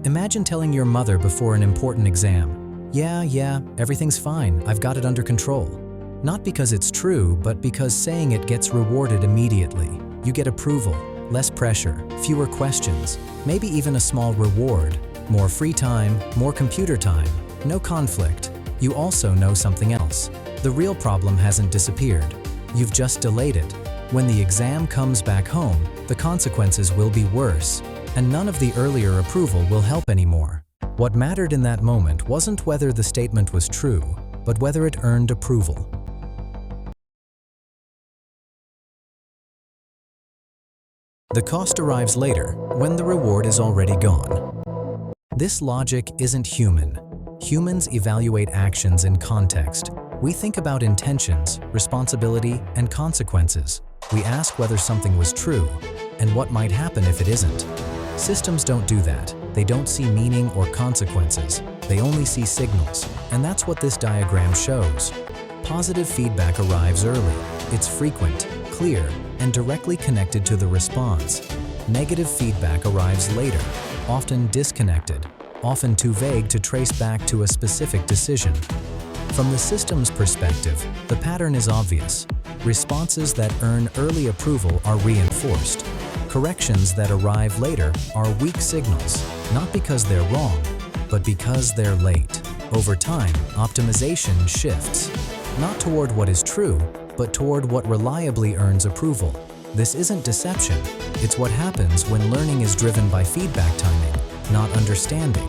Imagine telling your mother before an important exam, yeah, everything's fine, I've got it under control. Not because it's true, but because saying it gets rewarded immediately. You get approval, less pressure, fewer questions, maybe even a small reward, more free time, more computer time, no conflict. You also know something else. The real problem hasn't disappeared. You've just delayed it. When the exam comes back home, the consequences will be worse, and none of the earlier approval will help anymore. What mattered in that moment wasn't whether the statement was true, but whether it earned approval. The cost arrives later, when the reward is already gone. This logic isn't human. Humans evaluate actions in context. We think about intentions, responsibility, and consequences. We ask whether something was true, and what might happen if it isn't. Systems don't do that. They don't see meaning or consequences. They only see signals, and that's what this diagram shows. Positive feedback arrives early. It's frequent, clear, and directly connected to the response. Negative feedback arrives later, often disconnected, often too vague to trace back to a specific decision. From the system's perspective, the pattern is obvious. Responses that earn early approval are reinforced. Corrections that arrive later are weak signals, not because they're wrong, but because they're late. Over time, optimization shifts, not toward what is true, but toward what reliably earns approval. This isn't deception. It's what happens when learning is driven by feedback timing, not understanding.